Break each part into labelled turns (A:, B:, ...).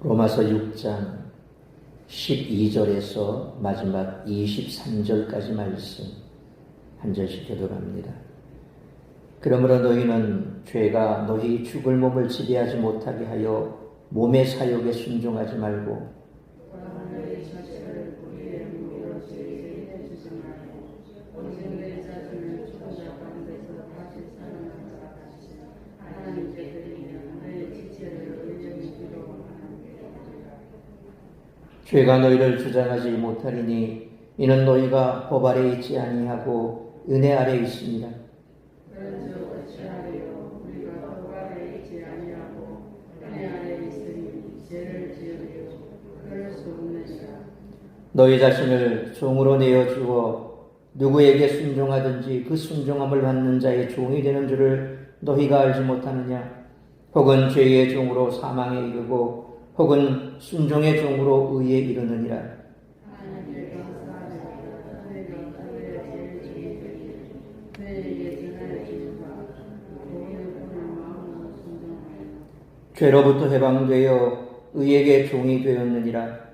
A: 로마서 6장 12절에서 마지막 23절까지 말씀 한 절씩 교독합니다. 그러므로 너희는 죄가 너희 죽을 몸을 지배하지 못하게 하여 몸의 사욕에 순종하지 말고 죄가 너희를 주장하지 못하리니 이는 너희가 법 아래 있지 아니하고 은혜 아래 있습니다. 너희 자신을 종으로 내어주어 누구에게 순종하든지 그 순종함을 받는 자의 종이 되는 줄을 너희가 알지 못하느냐? 혹은 죄의 종으로 사망에 이르고 혹은 순종의 종으로 의에 이르느니라. 죄로부터 해방되어 의에게 종이 되었느니라.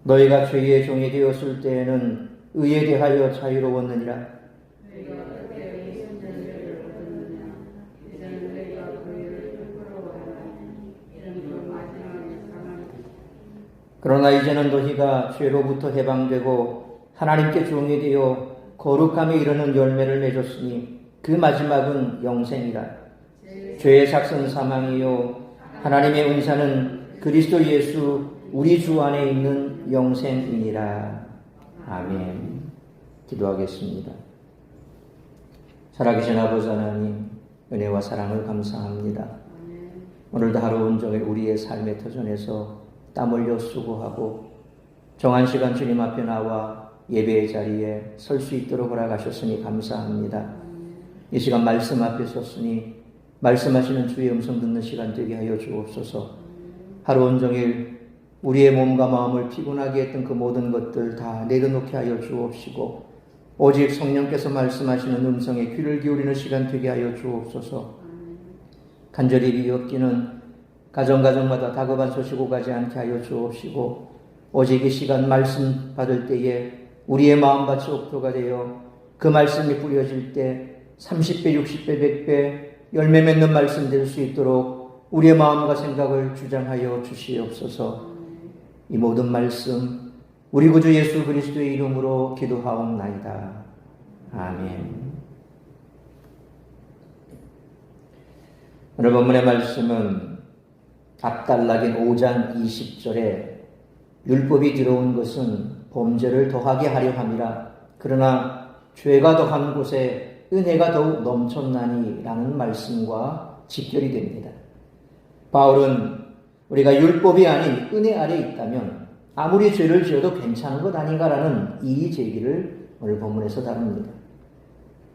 A: 너희가 죄의 종이 되었을 때에는 의에 대하여 자유로웠느니라. 그러나 이제는 너희가 죄로부터 해방되고 하나님께 종이 되어 거룩함에 이르는 열매를 맺었으니 그 마지막은 영생이라. 죄의 삭은 사망이요 하나님의 은사는 그리스도 예수 우리 주 안에 있는 영생이니라. 아멘. 기도하겠습니다. 살아계신 아버지 하나님, 은혜와 사랑을 감사합니다. 오늘도 하루 온종일 우리의 삶의 터전에서 땀 흘려 수고하고 정한 시간 주님 앞에 나와 예배의 자리에 설 수 있도록 허락하셨으니 감사합니다. 이 시간 말씀 앞에 섰으니 말씀하시는 주의 음성 듣는 시간 되게 하여 주옵소서. 하루 온종일 우리의 몸과 마음을 피곤하게 했던 그 모든 것들 다 내려놓게 하여 주옵시고 오직 성령께서 말씀하시는 음성에 귀를 기울이는 시간 되게 하여 주옵소서. 간절히 비었기는 가정마다 다급한 소식 오가지 않게 하여 주옵시고 오직 이 시간 말씀 받을 때에 우리의 마음밭이 옥토가 되어 그 말씀이 뿌려질 때 30배, 60배, 100배 열매 맺는 말씀 될 수 있도록 우리의 마음과 생각을 주장하여 주시옵소서. 이 모든 말씀 우리 구주 예수 그리스도의 이름으로 기도하옵나이다. 아멘. 오늘 본문의 말씀은 앞단락인 5장 20절에 율법이 들어온 것은 범죄를 더하게 하려 함이라. 그러나 죄가 더한 곳에 은혜가 더욱 넘쳤나니 라는 말씀과 직결이 됩니다. 바울은 우리가 율법이 아닌 은혜 아래 있다면 아무리 죄를 지어도 괜찮은 것 아닌가라는 이의 제기를 오늘 본문에서 다룹니다.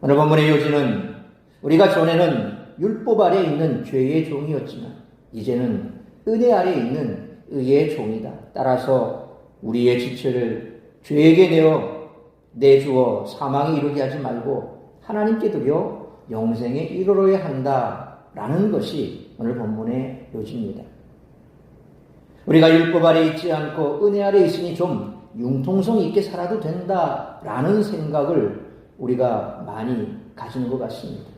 A: 오늘 본문의 요지는 우리가 전에는 율법 아래 있는 죄의 종이었지만 이제는 은혜 아래 있는 의의 종이다. 따라서 우리의 지체를 죄에게 내주어 사망에 이르게 하지 말고 하나님께 드려 영생에 이르러야 한다라는 것이 오늘 본문의 요지입니다. 우리가 율법 아래 있지 않고 은혜 아래 있으니 좀 융통성 있게 살아도 된다라는 생각을 우리가 많이 가지는 것 같습니다.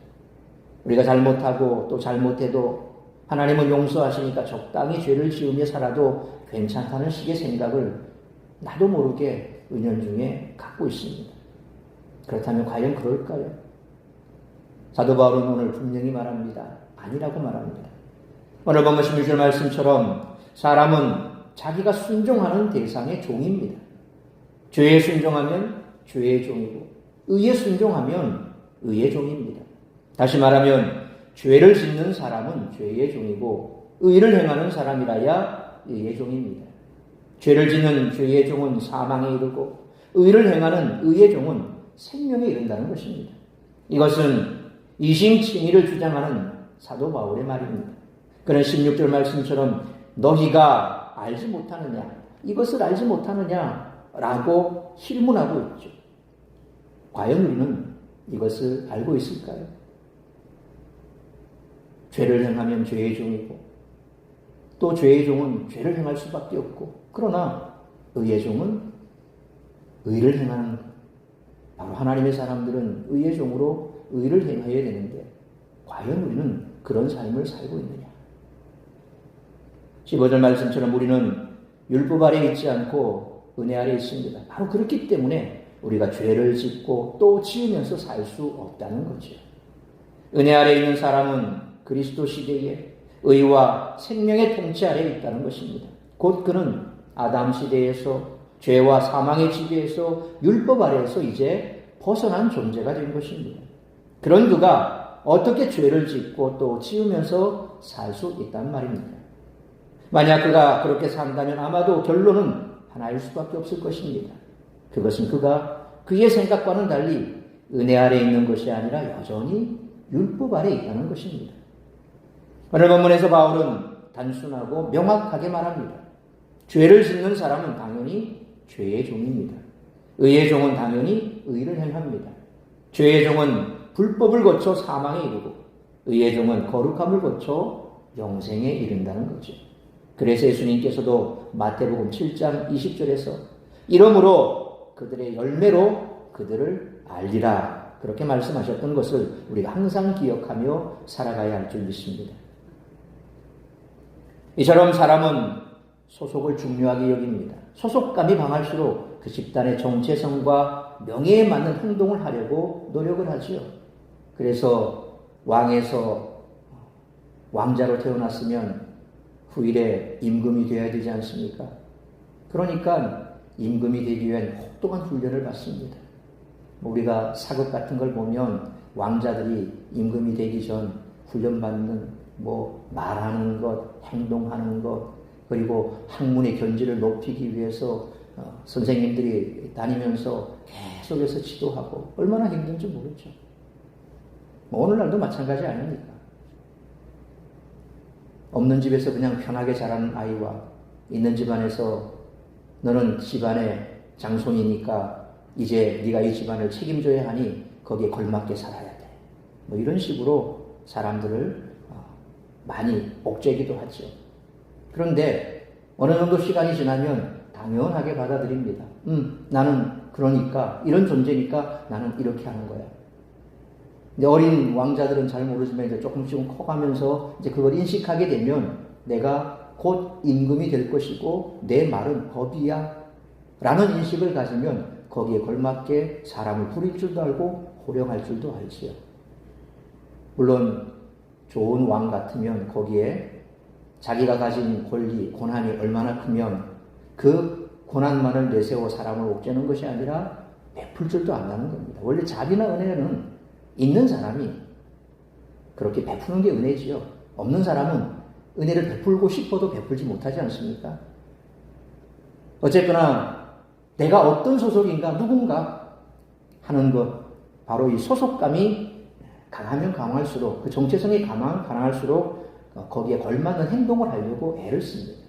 A: 우리가 잘못하고 또 잘못해도 하나님은 용서하시니까 적당히 죄를 지으며 살아도 괜찮다는 식의 생각을 나도 모르게 은연중에 갖고 있습니다. 그렇다면 과연 그럴까요? 사도 바울은 오늘 분명히 말합니다. 아니라고 말합니다. 오늘 본문 16절 말씀처럼 사람은 자기가 순종하는 대상의 종입니다. 죄에 순종하면 죄의 종이고 의에 순종하면 의의 종입니다. 다시 말하면 죄를 짓는 사람은 죄의 종이고 의를 행하는 사람이라야 의의 종입니다. 죄를 짓는 죄의 종은 사망에 이르고 의를 행하는 의의 종은 생명에 이른다는 것입니다. 이것은 이심칭의를 주장하는 사도 바울의 말입니다. 그는 16절 말씀처럼 너희가 알지 못하느냐? 이것을 알지 못하느냐? 라고 질문하고 있죠. 과연 우리는 이것을 알고 있을까요? 죄를 행하면 죄의 종이고, 또 죄의 종은 죄를 행할 수밖에 없고, 그러나 의의 종은 의를 행하는 것. 바로 하나님의 사람들은 의의 종으로 의를 행해야 되는데, 과연 우리는 그런 삶을 살고 있느냐? 15절 말씀처럼 우리는 율법 아래 있지 않고 은혜 아래 있습니다. 바로 그렇기 때문에 우리가 죄를 짓고 또 지으면서 살 수 없다는 거죠. 은혜 아래 있는 사람은 그리스도 시대에 의와 생명의 통치 아래 있다는 것입니다. 곧 그는 아담 시대에서 죄와 사망의 지배에서 율법 아래에서 이제 벗어난 존재가 된 것입니다. 그런 그가 어떻게 죄를 짓고 또 지으면서 살 수 있단 말입니까? 만약 그가 그렇게 산다면 아마도 결론은 하나일 수밖에 없을 것입니다. 그것은 그가 그의 생각과는 달리 은혜 아래 있는 것이 아니라 여전히 율법 아래 있다는 것입니다. 오늘 본문에서 바울은 단순하고 명확하게 말합니다. 죄를 짓는 사람은 당연히 죄의 종입니다. 의의 종은 당연히 의를 행합니다. 죄의 종은 불법을 거쳐 사망에 이르고 의의 종은 거룩함을 거쳐 영생에 이른다는 거죠. 그래서 예수님께서도 마태복음 7장 20절에서 이러므로 그들의 열매로 그들을 알리라 그렇게 말씀하셨던 것을 우리가 항상 기억하며 살아가야 할 줄 믿습니다. 이처럼 사람은 소속을 중요하게 여깁니다. 소속감이 강할수록 그 집단의 정체성과 명예에 맞는 행동을 하려고 노력을 하지요. 그래서 왕에서 왕자로 태어났으면 후일에 임금이 되어야 되지 않습니까? 그러니까 임금이 되기 위한 혹독한 훈련을 받습니다. 우리가 사극 같은 걸 보면 왕자들이 임금이 되기 전 훈련받는 말하는 것, 행동하는 것, 그리고 학문의 견지를 높이기 위해서 선생님들이 다니면서 계속해서 지도하고 얼마나 힘든지 모르죠. 오늘날도 마찬가지 아닙니까? 없는 집에서 그냥 편하게 자라는 아이와 있는 집안에서 너는 집안의 장손이니까 이제 네가 이 집안을 책임져야 하니 거기에 걸맞게 살아야 돼. 이런 식으로 사람들을 많이 옥죄기도 하죠. 그런데 어느 정도 시간이 지나면 당연하게 받아들입니다. 나는 그러니까 이런 존재니까 나는 이렇게 하는 거야. 근데 어린 왕자들은 잘 모르지만 이제 조금씩 커가면서 이제 그걸 인식하게 되면 내가 곧 임금이 될 것이고 내 말은 법이야 라는 인식을 가지면 거기에 걸맞게 사람을 부릴 줄도 알고 호령할 줄도 알지요. 물론 좋은 왕 같으면 거기에 자기가 가진 권리, 고난이 얼마나 크면 그 고난만을 내세워 사람을 옥죄는 것이 아니라 베풀 줄도 안다는 겁니다. 원래 자비나 은혜는 있는 사람이 그렇게 베푸는 게 은혜지요. 없는 사람은 은혜를 베풀고 싶어도 베풀지 못하지 않습니까? 어쨌거나 내가 어떤 소속인가 누군가 하는 것, 바로 이 소속감이 강하면 강할수록 그 정체성이 강할수록 거기에 걸맞는 행동을 하려고 애를 씁니다.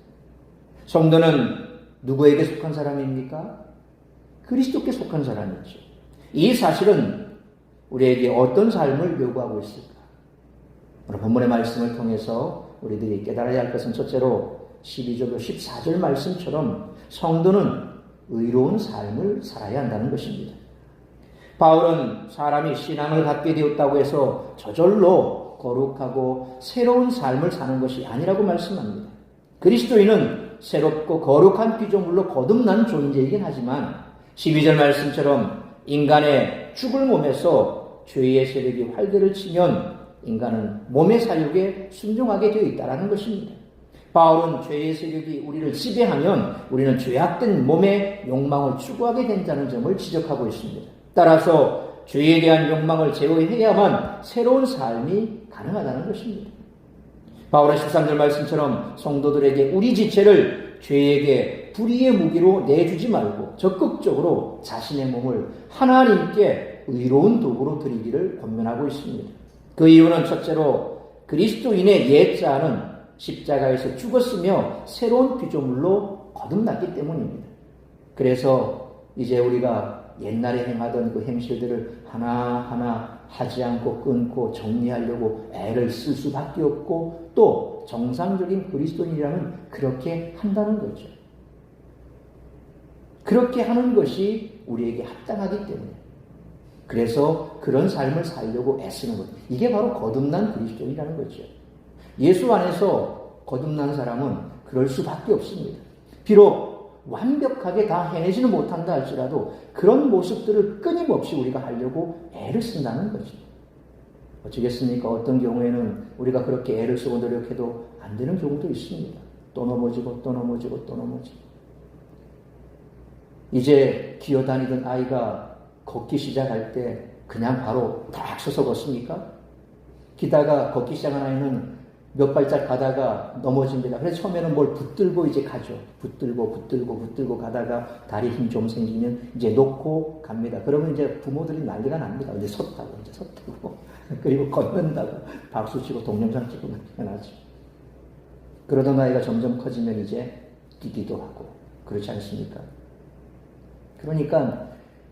A: 성도는 누구에게 속한 사람입니까? 그리스도께 속한 사람이죠. 이 사실은 우리에게 어떤 삶을 요구하고 있을까? 오늘 본문의 말씀을 통해서 우리들이 깨달아야 할 것은 첫째로 12절로 14절 말씀처럼 성도는 의로운 삶을 살아야 한다는 것입니다. 바울은 사람이 신앙을 갖게 되었다고 해서 저절로 거룩하고 새로운 삶을 사는 것이 아니라고 말씀합니다. 그리스도인은 새롭고 거룩한 피조물로 거듭난 존재이긴 하지만 12절 말씀처럼 인간의 죽을 몸에서 죄의 세력이 활개를 치면 인간은 몸의 사육에 순종하게 되어 있다는 것입니다. 바울은 죄의 세력이 우리를 지배하면 우리는 죄악된 몸의 욕망을 추구하게 된다는 점을 지적하고 있습니다. 따라서 죄에 대한 욕망을 제어해야만 새로운 삶이 가능하다는 것입니다. 바울의 13절 말씀처럼 성도들에게 우리 지체를 죄에게 불의의 무기로 내주지 말고 적극적으로 자신의 몸을 하나님께 의로운 도구로 드리기를 권면하고 있습니다. 그 이유는 첫째로 그리스도인의 옛자는 십자가에서 죽었으며 새로운 피조물로 거듭났기 때문입니다. 그래서 이제 우리가 옛날에 행하던 그 행실들을 하나하나 하지 않고 끊고 정리하려고 애를 쓸 수밖에 없고, 또 정상적인 그리스도인이라면 그렇게 한다는 거죠. 그렇게 하는 것이 우리에게 합당하기 때문에, 그래서 그런 삶을 살려고 애쓰는 것, 이게 바로 거듭난 그리스도인이라는 거죠. 예수 안에서 거듭난 사람은 그럴 수밖에 없습니다. 비록 완벽하게 다 해내지는 못한다 할지라도 그런 모습들을 끊임없이 우리가 하려고 애를 쓴다는 거죠. 어쩌겠습니까? 어떤 경우에는 우리가 그렇게 애를 쓰고 노력해도 안 되는 경우도 있습니다. 또 넘어지고 또 넘어지고 또 넘어지고. 이제 기어다니던 아이가 걷기 시작할 때 그냥 바로 딱 서서 걷습니까? 기다가 걷기 시작한 아이는 몇 발짝 가다가 넘어집니다. 그래서 처음에는 뭘 붙들고 이제 가죠. 붙들고 가다가 다리 힘 좀 생기면 이제 놓고 갑니다. 그러면 이제 부모들이 난리가 납니다. 이제 섰다고. 그리고 걷는다고 박수치고 동영상 찍고 난리가 나죠. 그러던 아이가 점점 커지면 이제 뛰기도 하고, 그렇지 않습니까? 그러니까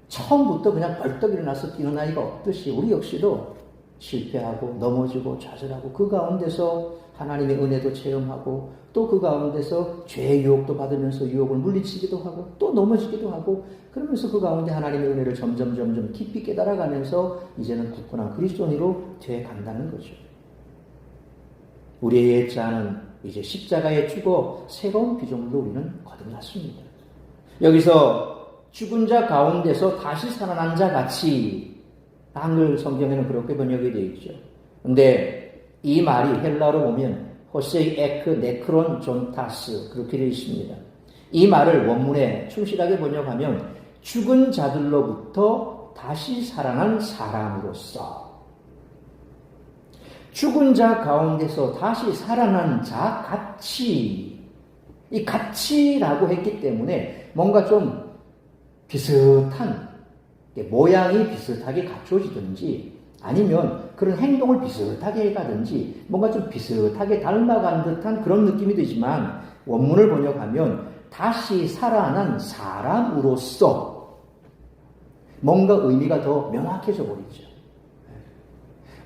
A: 처음부터 그냥 벌떡 일어나서 뛰는 아이가 없듯이 우리 역시도 실패하고 넘어지고 좌절하고, 그 가운데서 하나님의 은혜도 체험하고, 또 그 가운데서 죄의 유혹도 받으면서 유혹을 물리치기도 하고, 또 넘어지기도 하고, 그러면서 그 가운데 하나님의 은혜를 점점 깊이 깨달아가면서 이제는 굳건한 그리스도인으로 되어 간다는 거죠. 우리의 옛자는 이제 십자가에 죽어 새로운 피조물로 우리는 거듭났습니다. 여기서 죽은 자 가운데서 다시 살아난 자 같이, 한글 성경에는 그렇게 번역이 되어 있죠. 근데 이 말이 헬라어로 보면 호세이 에크 네크론 존타스, 그렇게 되어 있습니다. 이 말을 원문에 충실하게 번역하면 죽은 자들로부터 다시 살아난 사람으로서, 죽은 자 가운데서 다시 살아난 자 같이, 이 같이라고 했기 때문에 뭔가 좀 비슷한, 모양이 비슷하게 갖춰지든지 아니면 그런 행동을 비슷하게 해가든지 뭔가 좀 비슷하게 닮아간 듯한 그런 느낌이 되지만, 원문을 번역하면 다시 살아난 사람으로서 뭔가 의미가 더 명확해져 버리죠.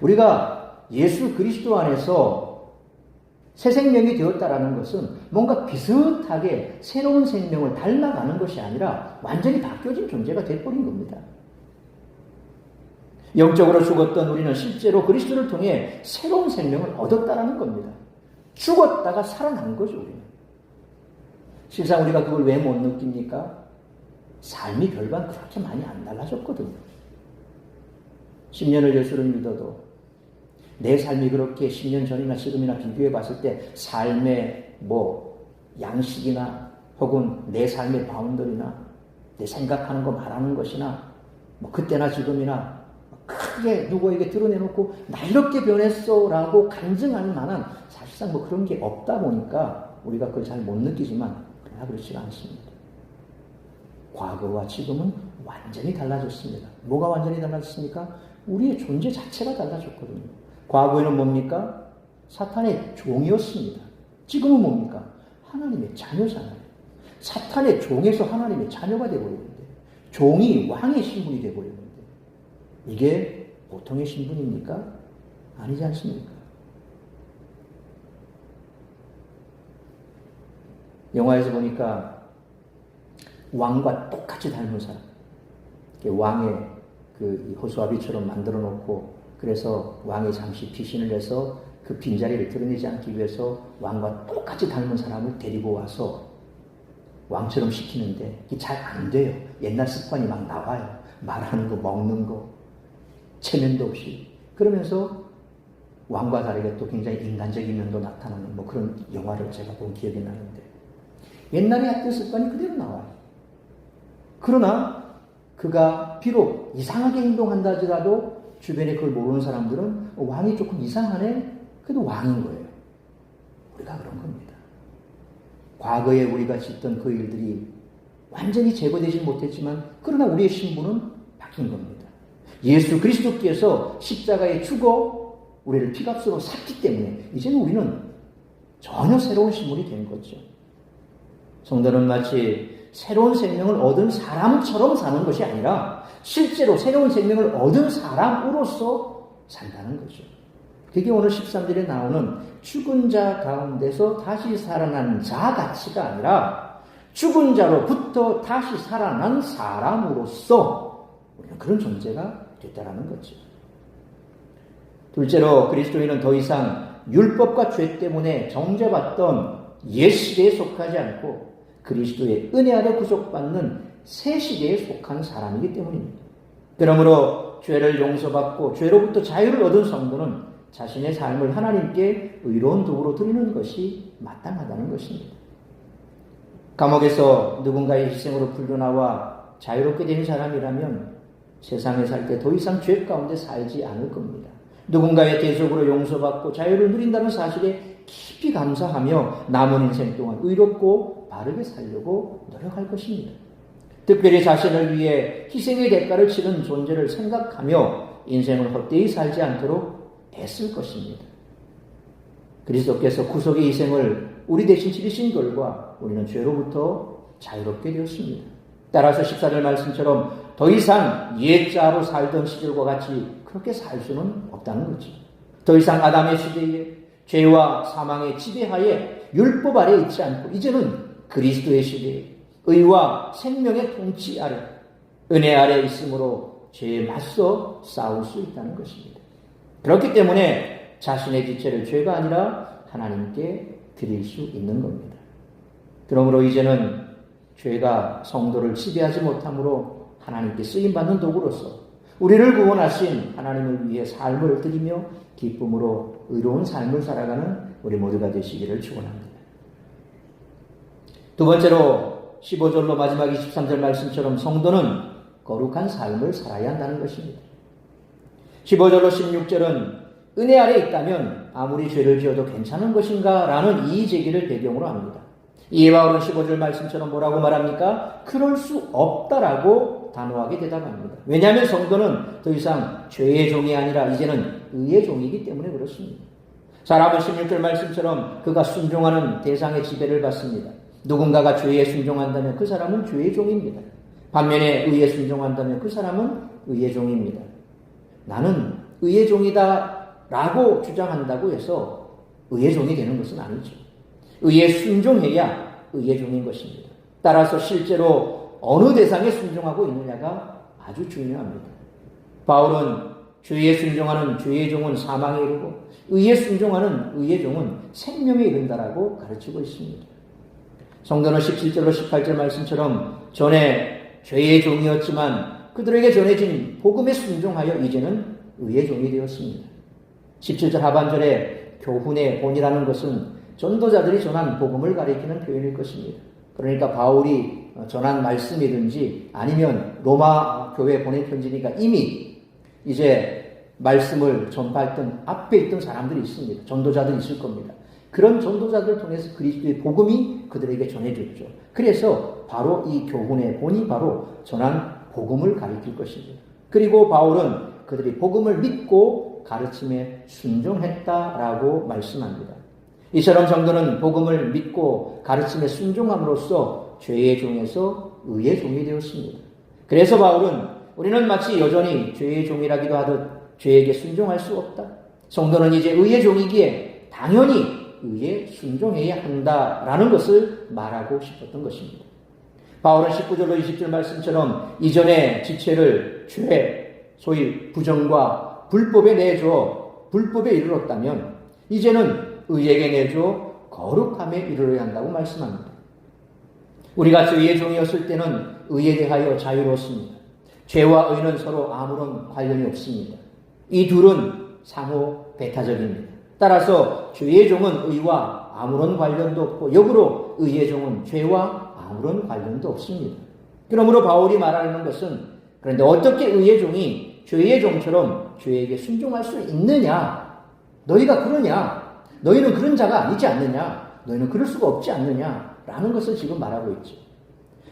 A: 우리가 예수 그리스도 안에서 새 생명이 되었다라는 것은 뭔가 비슷하게 새로운 생명을 닮아가는 것이 아니라 완전히 바뀌어진 존재가 되어버린 겁니다. 영적으로 죽었던 우리는 실제로 그리스도를 통해 새로운 생명을 얻었다라는 겁니다. 죽었다가 살아난 거죠, 우리는. 실상 우리가 그걸 왜 못 느낍니까? 삶이 별반 그렇게 많이 안 달라졌거든요. 10년을 예수를 믿어도 내 삶이 그렇게 10년 전이나 지금이나 비교해 봤을 때 삶의 양식이나 혹은 내 삶의 바운더리나 내 생각하는 거 말하는 것이나 그때나 지금이나 크게 누구에게 드러내놓고 나 이렇게 변했어 라고 간증할 만한 사실상 그런 게 없다 보니까 우리가 그걸 잘 못 느끼지만, 그러나 그렇지가 않습니다. 과거와 지금은 완전히 달라졌습니다. 뭐가 완전히 달라졌습니까? 우리의 존재 자체가 달라졌거든요. 과거에는 뭡니까? 사탄의 종이었습니다. 지금은 뭡니까? 하나님의 자녀잖아요. 사탄의 종에서 하나님의 자녀가 되어버렸는데, 종이 왕의 신분이 되어버렸는데, 이게 보통의 신분입니까? 아니지 않습니까? 영화에서 보니까 왕과 똑같이 닮은 사람, 왕의 그 호수아비처럼 만들어 놓고, 그래서 왕이 잠시 피신을 해서 그 빈자리를 드러내지 않기 위해서 왕과 똑같이 닮은 사람을 데리고 와서 왕처럼 시키는데 이게 잘 안 돼요. 옛날 습관이 막 나와요. 말하는 거, 먹는 거, 체면도 없이. 그러면서 왕과 다르게 또 굉장히 인간적인 면도 나타나는 그런 영화를 제가 본 기억이 나는데, 옛날에 했던 습관이 그대로 나와요. 그러나 그가 비록 이상하게 행동한다 하더라도 주변에 그걸 모르는 사람들은 왕이 조금 이상하네? 그래도 왕인 거예요. 우리가 그런 겁니다. 과거에 우리가 짓던 그 일들이 완전히 제거되지 못했지만, 그러나 우리의 신분은 바뀐 겁니다. 예수 그리스도께서 십자가에 죽어 우리를 피값으로 샀기 때문에 이제는 우리는 전혀 새로운 식물이 된 거죠. 성도는 마치 새로운 생명을 얻은 사람처럼 사는 것이 아니라 실제로 새로운 생명을 얻은 사람으로서 산다는 거죠. 그게 오늘 13절에 나오는 죽은 자 가운데서 다시 살아난 자 가치가 아니라 죽은 자로부터 다시 살아난 사람으로서 우리는 그런 존재가 됐다라는 거죠. 둘째로 그리스도인은 더 이상 율법과 죄 때문에 정죄받던 옛 시대에 속하지 않고 그리스도의 은혜 아래 구속받는 새 시대에 속한 사람이기 때문입니다. 그러므로 죄를 용서받고 죄로부터 자유를 얻은 성도는 자신의 삶을 하나님께 의로운 도구로 드리는 것이 마땅하다는 것입니다. 감옥에서 누군가의 희생으로 풀려나와 자유롭게 된 사람이라면 세상에 살 때 더 이상 죄 가운데 살지 않을 겁니다. 누군가의 대속으로 용서받고 자유를 누린다는 사실에 깊이 감사하며 남은 인생 동안 의롭고 바르게 살려고 노력할 것입니다. 특별히 자신을 위해 희생의 대가를 치른 존재를 생각하며 인생을 헛되이 살지 않도록 애쓸 것입니다. 그리스도께서 구속의 희생을 우리 대신 치르신 결과 우리는 죄로부터 자유롭게 되었습니다. 따라서 14절 말씀처럼 더 이상 옛자로 살던 시절과 같이 그렇게 살 수는 없다는 거죠. 더 이상 아담의 시대에 죄와 사망의 지배하에 율법 아래 있지 않고 이제는 그리스도의 시대에 의와 생명의 통치 아래 은혜 아래 있으므로 죄에 맞서 싸울 수 있다는 것입니다. 그렇기 때문에 자신의 지체를 죄가 아니라 하나님께 드릴 수 있는 겁니다. 그러므로 이제는 죄가 성도를 지배하지 못함으로 하나님께 쓰임받는 도구로서 우리를 구원하신 하나님을 위해 삶을 드리며 기쁨으로 의로운 삶을 살아가는 우리 모두가 되시기를 축원합니다. 두 번째로 15절로 마지막 23절 말씀처럼 성도는 거룩한 삶을 살아야 한다는 것입니다. 15절로 16절은 은혜 아래 있다면 아무리 죄를 지어도 괜찮은 것인가? 라는 이의제기를 배경으로 합니다. 이에 바울은 15절 말씀처럼 뭐라고 말합니까? 그럴 수 없다라고 단호하게 대답합니다. 왜냐하면 성도는 더 이상 죄의 종이 아니라 이제는 의의 종이기 때문에 그렇습니다. 사람은 16절 말씀처럼 그가 순종하는 대상의 지배를 받습니다. 누군가가 죄에 순종한다면 그 사람은 죄의 종입니다. 반면에 의에 순종한다면 그 사람은 의의 종입니다. 나는 의의 종이다 라고 주장한다고 해서 의의 종이 되는 것은 아니죠. 의에 순종해야 의의 종인 것입니다. 따라서 실제로 어느 대상에 순종하고 있느냐가 아주 중요합니다. 바울은 죄에 순종하는 죄의 종은 사망에 이르고 의에 순종하는 의의 종은 생명에 이른다라고 가르치고 있습니다. 성도는 17절로 18절 말씀처럼 전에 죄의 종이었지만 그들에게 전해진 복음에 순종하여 이제는 의의 종이 되었습니다. 17절 하반절에 교훈의 본이라는 것은 전도자들이 전한 복음을 가리키는 표현일 것입니다. 그러니까 바울이 전한 말씀이든지 아니면 로마 교회 보낸 편지니까 이미 이제 말씀을 전파했던 앞에 있던 사람들이 있습니다. 전도자들이 있을 겁니다. 그런 전도자들을 통해서 그리스도의 복음이 그들에게 전해졌죠. 그래서 바로 이 교훈의 본이 바로 전한 복음을 가리킬 것입니다. 그리고 바울은 그들이 복음을 믿고 가르침에 순종했다라고 말씀합니다. 이처럼 성도는 복음을 믿고 가르침에 순종함으로써 죄의 종에서 의의 종이 되었습니다. 그래서 바울은 우리는 마치 여전히 죄의 종이라기도 하듯 죄에게 순종할 수 없다. 성도는 이제 의의 종이기에 당연히 의에 순종해야 한다라는 것을 말하고 싶었던 것입니다. 바울은 19절로 20절 말씀처럼 이전에 지체를 죄, 소위 부정과 불법에 내줘 불법에 이르렀다면 이제는 의에게 내줘 거룩함에 이르러야 한다고 말씀합니다. 우리같이 의의 종이었을 때는 의에 대하여 자유로웠습니다. 죄와 의는 서로 아무런 관련이 없습니다. 이 둘은 상호 배타적입니다. 따라서 죄의 종은 의와 아무런 관련도 없고 역으로 의의 종은 죄와 아무런 관련도 없습니다. 그러므로 바울이 말하는 것은 그런데 어떻게 의의 종이 죄의 종처럼 죄에게 순종할 수 있느냐? 너희가 그러냐? 너희는 그런 자가 아니지 않느냐? 너희는 그럴 수가 없지 않느냐? 라는 것을 지금 말하고 있죠.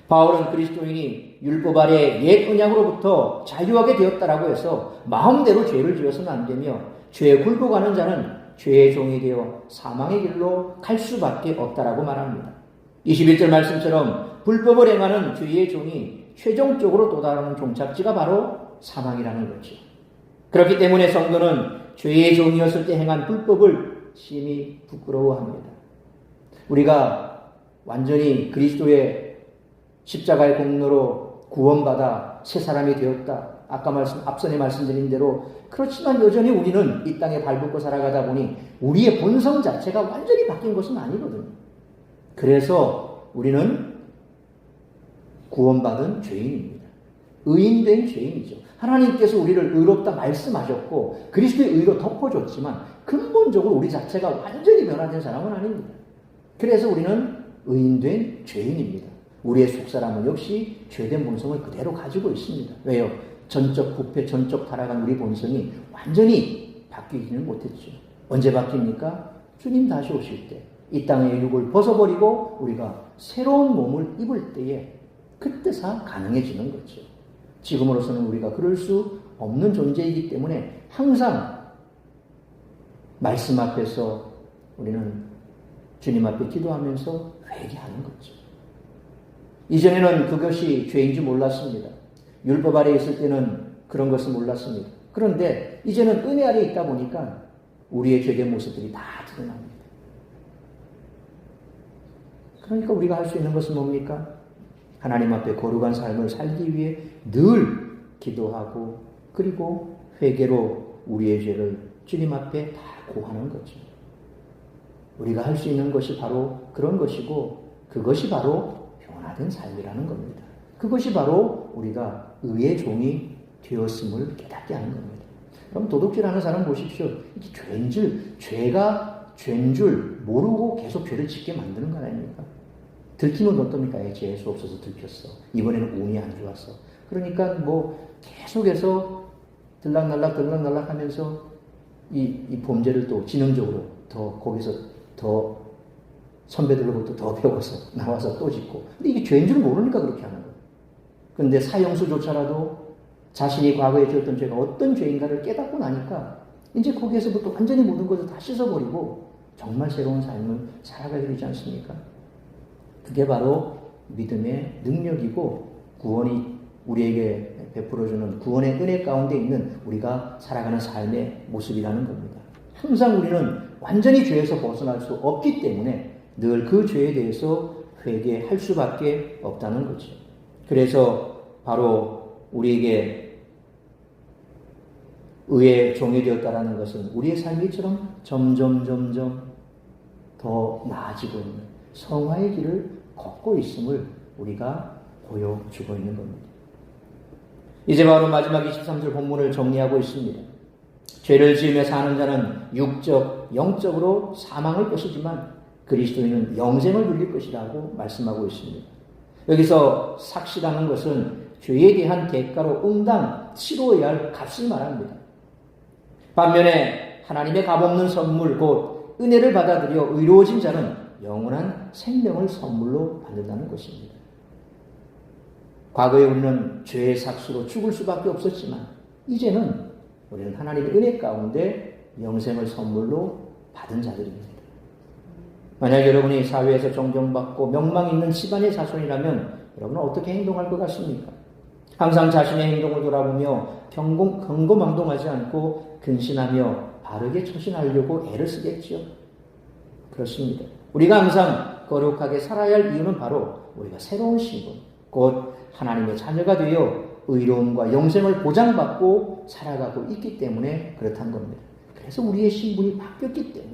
A: 바울은 그리스도인이 율법 아래 옛 언약으로부터 자유하게 되었다라고 해서 마음대로 죄를 지어서는 안 되며 죄에 굴복하는 자는 죄의 종이 되어 사망의 길로 갈 수밖에 없다라고 말합니다. 21절 말씀처럼 불법을 행하는 죄의 종이 최종적으로 도달하는 종착지가 바로 사망이라는 거죠. 그렇기 때문에 성도는 죄의 종이었을 때 행한 불법을 심히 부끄러워합니다. 우리가 완전히 그리스도의 십자가의 공로로 구원받아 새 사람이 되었다. 앞선에 말씀드린 대로 그렇지만 여전히 우리는 이 땅에 발붙고 살아가다 보니 우리의 본성 자체가 완전히 바뀐 것은 아니거든요. 그래서 우리는 구원받은 죄인입니다. 의인된 죄인이죠. 하나님께서 우리를 의롭다 말씀하셨고 그리스도의 의로 덮어줬지만 근본적으로 우리 자체가 완전히 변화된 사람은 아닙니다. 그래서 우리는 의인된 죄인입니다. 우리의 속사람은 역시 죄된 본성을 그대로 가지고 있습니다. 왜요? 전적 부패, 전적 타락한 우리 본성이 완전히 바뀌지는 못했죠. 언제 바뀝니까? 주님 다시 오실 때 이 땅의 육을 벗어버리고 우리가 새로운 몸을 입을 때에 그때서 가능해지는 거죠. 지금으로서는 우리가 그럴 수 없는 존재이기 때문에 항상 말씀 앞에서 우리는 주님 앞에 기도하면서 회개하는 거죠. 이전에는 그것이 죄인지 몰랐습니다. 율법 아래 있을 때는 그런 것을 몰랐습니다. 그런데 이제는 은혜 아래 있다 보니까 우리의 죄된 모습들이 다 드러납니다. 그러니까 우리가 할 수 있는 것은 뭡니까? 하나님 앞에 거룩한 삶을 살기 위해 늘 기도하고 그리고 회개로 우리의 죄를 주님 앞에 다 고하는 거죠. 우리가 할 수 있는 것이 바로 그런 것이고 그것이 바로 변화된 삶이라는 겁니다. 그것이 바로 우리가 의의 종이 되었음을 깨닫게 하는 겁니다. 그럼 도둑질하는 사람 보십시오. 죄인 줄 모르고 계속 죄를 짓게 만드는 거 아닙니까? 들키면 어떻습니까? 재수 없어서 들켰어. 이번에는 운이 안 좋았어. 그러니까 계속해서 들락날락 하면서 이 범죄를 또 지능적으로 더 거기서 더 선배들로부터 더 배워서 나와서 또 짓고. 근데 이게 죄인 줄 모르니까 그렇게 하는 거예요. 그런데 사형수조차라도 자신이 과거에 지었던 죄가 어떤 죄인가를 깨닫고 나니까 이제 거기에서부터 완전히 모든 것을 다 씻어버리고 정말 새로운 삶을 살아가게 되지 않습니까? 그게 바로 믿음의 능력이고 구원이 우리에게 베풀어주는 구원의 은혜 가운데 있는 우리가 살아가는 삶의 모습이라는 겁니다. 항상 우리는 완전히 죄에서 벗어날 수 없기 때문에 늘 그 죄에 대해서 회개할 수밖에 없다는 거죠. 그래서 바로 우리에게 의의 종이 되었다라는 것은 우리의 삶이 이처럼 점점 더 나아지고 있는 성화의 길을 걷고 있음을 우리가 보여주고 있는 겁니다. 이제 바로 마지막 23절 본문을 정리하고 있습니다. 죄를 지으며 사는 자는 육적, 영적으로 사망을 것이지만 그리스도인은 영생을 누릴 것이라고 말씀하고 있습니다. 여기서 삭시라는 것은 죄에 대한 대가로 응당 치러야 할 값을 말합니다. 반면에 하나님의 값없는 선물 곧 은혜를 받아들여 의로워진 자는 영원한 생명을 선물로 받는다는 것입니다. 과거에 우리는 죄의 삭수로 죽을 수밖에 없었지만 이제는 우리는 하나님의 은혜 가운데 영생을 선물로 받은 자들입니다. 만약 여러분이 사회에서 존경받고 명망 있는 집안의 자손이라면 여러분은 어떻게 행동할 것 같습니까? 항상 자신의 행동을 돌아보며 경고망동하지 않고 근신하며 바르게 처신하려고 애를 쓰겠죠. 그렇습니다. 우리가 항상 거룩하게 살아야 할 이유는 바로 우리가 새로운 신분, 곧 하나님의 자녀가 되어 의로움과 영생을 보장받고 살아가고 있기 때문에 그렇다는 겁니다. 그래서 우리의 신분이 바뀌었기 때문에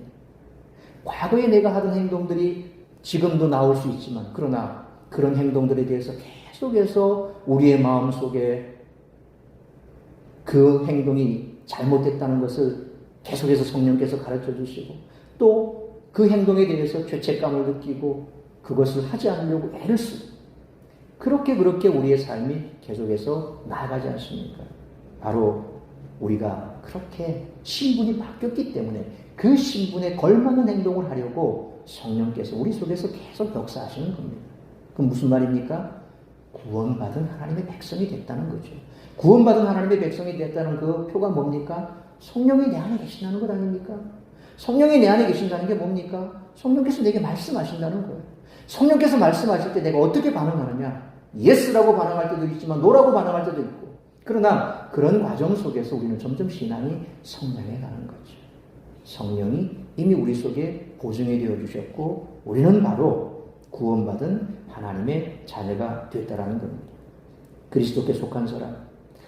A: 과거에 내가 하던 행동들이 지금도 나올 수 있지만 그러나 그런 행동들에 대해서 계속해서 우리의 마음속에 그 행동이 잘못됐다는 것을 계속해서 성령께서 가르쳐 주시고 또 그 행동에 대해서 죄책감을 느끼고 그것을 하지 않으려고 애를 쓰고 그렇게 우리의 삶이 계속해서 나아가지 않습니까? 바로 우리가 그렇게 신분이 바뀌었기 때문에 그 신분에 걸맞는 행동을 하려고 성령께서 우리 속에서 계속 역사하시는 겁니다. 그럼 무슨 말입니까? 구원받은 하나님의 백성이 됐다는 거죠. 구원받은 하나님의 백성이 됐다는 그 표가 뭡니까? 성령이 내 안에 계신다는 것 아닙니까? 성령이 내 안에 계신다는 게 뭡니까? 성령께서 내게 말씀하신다는 거예요. 성령께서 말씀하실 때 내가 어떻게 반응하느냐? 예스라고 반응할 때도 있지만 노라고 반응할 때도 있고. 그러나 그런 과정 속에서 우리는 점점 신앙이 성장해 가는 거죠. 성령이 이미 우리 속에 보증이 되어 주셨고 우리는 바로 구원받은 하나님의 자녀가 됐다라는 겁니다. 그리스도께 속한 사람,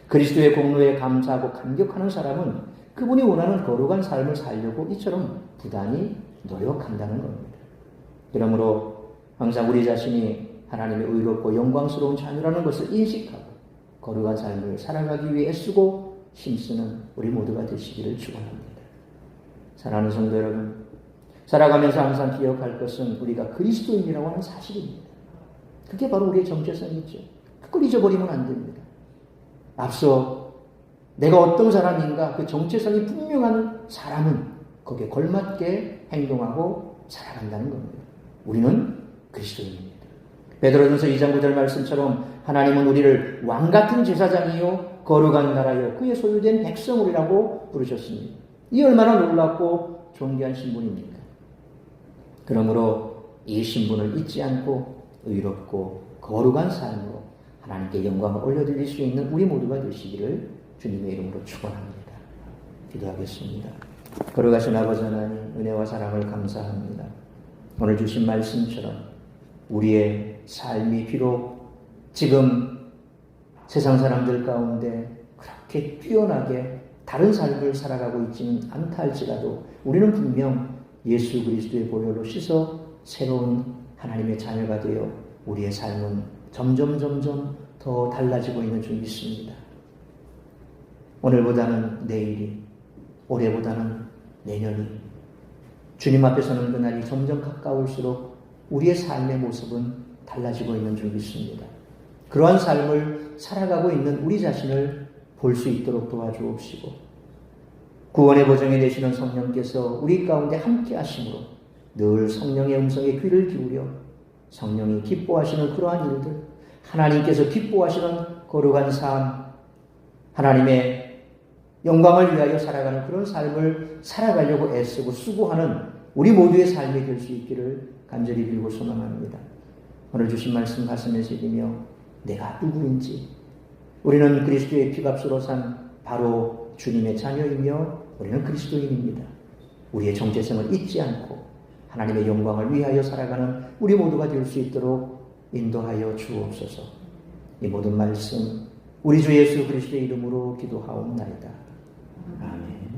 A: 그리스도의 공로에 감사하고 감격하는 사람은 그분이 원하는 거룩한 삶을 살려고 이처럼 부단히 노력한다는 겁니다. 그러므로 항상 우리 자신이 하나님의 의롭고 영광스러운 자녀라는 것을 인식하고 거룩한 삶을 살아가기 위해 애쓰고 힘쓰는 우리 모두가 되시기를 축원합니다. 사랑하는 성도 여러분, 살아가면서 항상 기억할 것은 우리가 그리스도인이라고 하는 사실입니다. 그게 바로 우리의 정체성이죠. 그걸 잊어버리면 안 됩니다. 앞서 내가 어떤 사람인가 그 정체성이 분명한 사람은 거기에 걸맞게 행동하고 살아간다는 겁니다. 우리는 그리스도인입니다. 베드로전서 2장 9절 말씀처럼 하나님은 우리를 왕같은 제사장이요 거룩한 나라요 그의 소유된 백성이라고 부르셨습니다. 이 얼마나 놀랍고 존귀한 신분입니까? 그러므로 이 신분을 잊지 않고 의롭고 거룩한 삶으로 하나님께 영광을 올려드릴 수 있는 우리 모두가 되시기를 주님의 이름으로 축원합니다. 기도하겠습니다. 거룩하신 아버지 하나님, 은혜와 사랑을 감사합니다. 오늘 주신 말씀처럼 우리의 삶이 비록 지금 세상 사람들 가운데 그렇게 뛰어나게 다른 삶을 살아가고 있지는 않다 할지라도 우리는 분명 예수 그리스도의 보혈로 씻어 새로운 하나님의 자녀가 되어 우리의 삶은 점점 더 달라지고 있는 줄 믿습니다. 오늘보다는 내일이, 올해보다는 내년이, 주님 앞에 서는 그날이 점점 가까울수록 우리의 삶의 모습은 달라지고 있는 줄 믿습니다. 그러한 삶을 살아가고 있는 우리 자신을 볼 수 있도록 도와주옵시고 구원의 보증이 되시는 성령께서 우리 가운데 함께 하심으로 늘 성령의 음성에 귀를 기울여 성령이 기뻐하시는 그러한 일들, 하나님께서 기뻐하시는 거룩한 삶, 하나님의 영광을 위하여 살아가는 그런 삶을 살아가려고 애쓰고 수고하는 우리 모두의 삶이 될 수 있기를 간절히 빌고 소망합니다. 오늘 주신 말씀 가슴에 새기며 내가 누구인지, 우리는 그리스도의 피값으로 산 바로 주님의 자녀이며 우리는 그리스도인입니다. 우리의 정체성을 잊지 않고 하나님의 영광을 위하여 살아가는 우리 모두가 될 수 있도록 인도하여 주옵소서. 이 모든 말씀 우리 주 예수 그리스도의 이름으로 기도하옵나이다. 아멘.